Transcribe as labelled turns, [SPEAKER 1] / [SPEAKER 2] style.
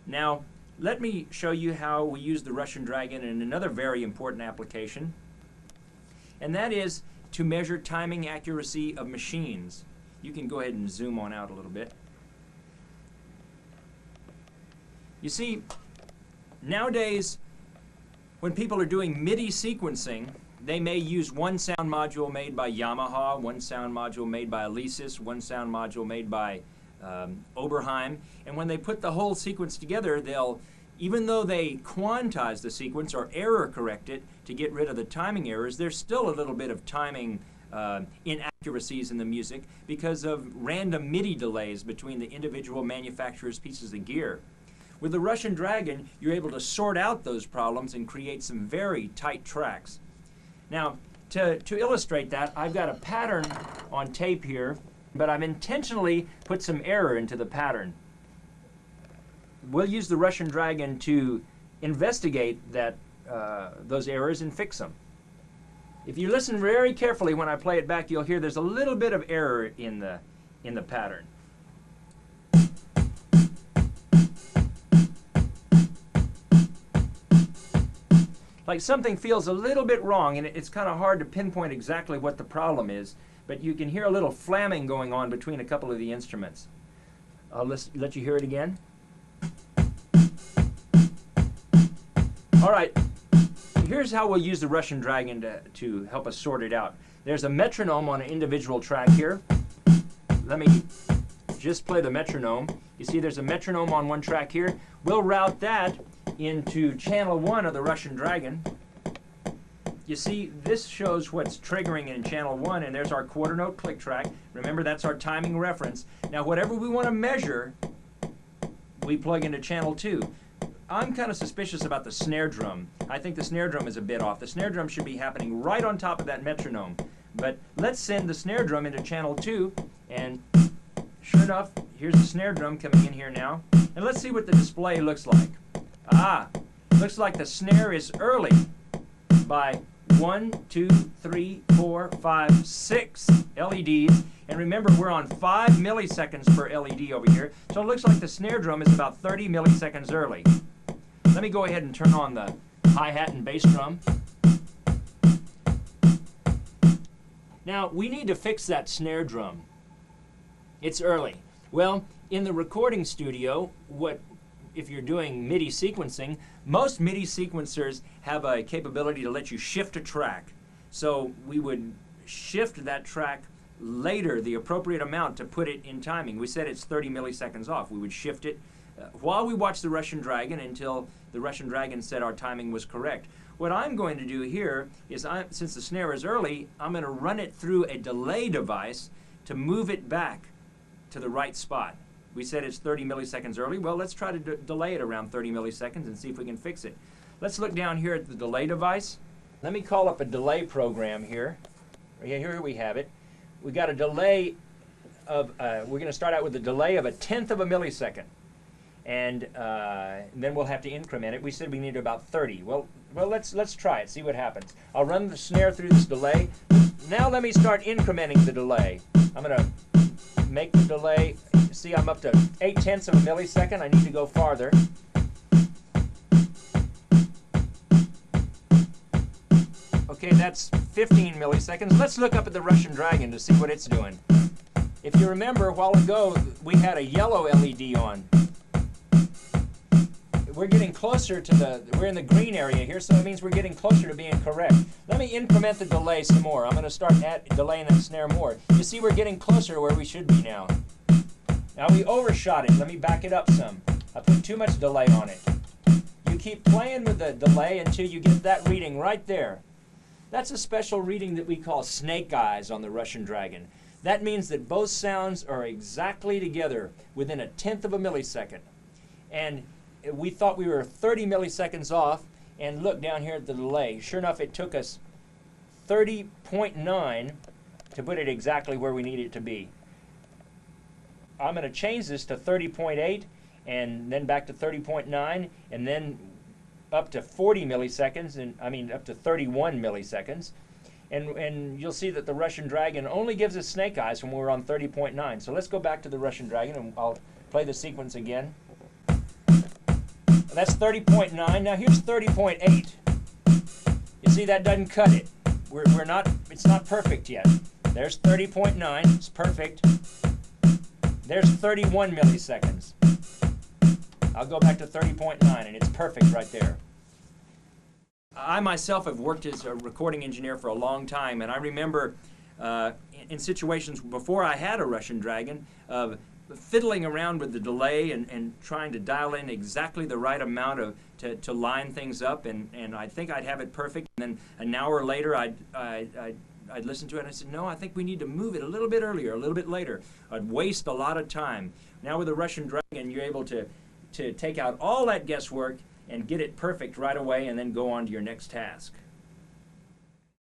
[SPEAKER 1] Now, let me show you how we use the Russian Dragon in another very important application, and that is to measure timing accuracy of machines. You can go ahead and zoom on out a little bit. You see, nowadays, when people are doing MIDI sequencing, they may use one sound module made by Yamaha, one sound module made by Alesis, one sound module made by Oberheim, and when they put the whole sequence together, they'll, even though they quantize the sequence or error correct it to get rid of the timing errors, there's still a little bit of timing inaccuracies in the music because of random MIDI delays between the individual manufacturers' pieces of gear. With the Russian Dragon, you're able to sort out those problems and create some very tight tracks. Now, to illustrate that, I've got a pattern on tape here, but I've intentionally put some error into the pattern. We'll use the Russian Dragon to investigate that, those errors and fix them. If you listen very carefully when I play it back, you'll hear there's a little bit of error in the pattern. Like something feels a little bit wrong, and it's kind of hard to pinpoint exactly what the problem is, but you can hear a little flamming going on between a couple of the instruments. I'll let you hear it again. All right, here's how we'll use the Russian Dragon to help us sort it out. There's a metronome on an individual track here. Let me just play the metronome. You see there's a metronome on one track here. We'll route that into channel 1 of the Russian Dragon. You see, this shows what's triggering in channel 1, and there's our quarter note click track. Remember, that's our timing reference. Now, whatever we want to measure, we plug into channel 2. I'm kind of suspicious about the snare drum. I think the snare drum is a bit off. The snare drum should be happening right on top of that metronome. But let's send the snare drum into channel 2, and sure enough, here's the snare drum coming in here now. And let's see what the display looks like. Looks like the snare is early by 1, 2, 3, 4, 5, 6 LEDs. And remember, we're on 5 milliseconds per LED over here. So it looks like the snare drum is about 30 milliseconds early. Let me go ahead and turn on the hi-hat and bass drum. Now, we need to fix that snare drum. It's early. Well, in the recording studio, if you're doing MIDI sequencing, most MIDI sequencers have a capability to let you shift a track. So we would shift that track later, the appropriate amount, to put it in timing. We said it's 30 milliseconds off. We would shift it while we watch the Russian Dragon until the Russian Dragon said our timing was correct. What I'm going to do here is, since the snare is early, I'm going to run it through a delay device to move it back to the right spot. We said it's 30 milliseconds early. Well, let's try to delay it around 30 milliseconds and see if we can fix it. Let's look down here at the delay device. Let me call up a delay program here. Yeah, here we have it. We got a delay of, we're going to start out with a delay of 1/10 of a millisecond. And then we'll have to increment it. We said we need about 30. Well, let's try it, see what happens. I'll run the snare through this delay. Now let me start incrementing the delay. I'm going to make the delay. See, I'm up to 0.8 of a millisecond. I need to go farther. Okay, that's 15 milliseconds. Let's look up at the Russian Dragon to see what it's doing. If you remember, a while ago, we had a yellow LED on. We're getting closer to we're in the green area here, so it means we're getting closer to being correct. Let me increment the delay some more. I'm going to start delaying that snare more. You see, we're getting closer to where we should be now. Now we overshot it. Let me back it up some. I put too much delay on it. You keep playing with the delay until you get that reading right there. That's a special reading that we call snake eyes on the Russian Dragon. That means that both sounds are exactly together within 1/10 of a millisecond. And we thought we were 30 milliseconds off, and look down here at the delay. Sure enough, it took us 30.9 to put it exactly where we need it to be. I'm going to change this to 30.8 and then back to 30.9 and then up to 40 milliseconds, and I mean up to 31 milliseconds. And you'll see that the Russian Dragon only gives us snake eyes when we're on 30.9. So let's go back to the Russian Dragon and I'll play the sequence again. That's 30.9. Now here's 30.8. You see, that doesn't cut it. We're not, it's not perfect yet. There's 30.9, it's perfect. There's 31 milliseconds. I'll go back to 30.9 and it's perfect right there. I myself have worked as a recording engineer for a long time, and I remember in situations before I had a Russian Dragon of fiddling around with the delay and trying to dial in exactly the right amount of to line things up, and I think I'd have it perfect, and then an hour later I'd listen to it and I said, no, I think we need to move it a little bit earlier, a little bit later. I'd waste a lot of time. Now with the Russian Dragon, you're able to take out all that guesswork and get it perfect right away and then go on to your next task.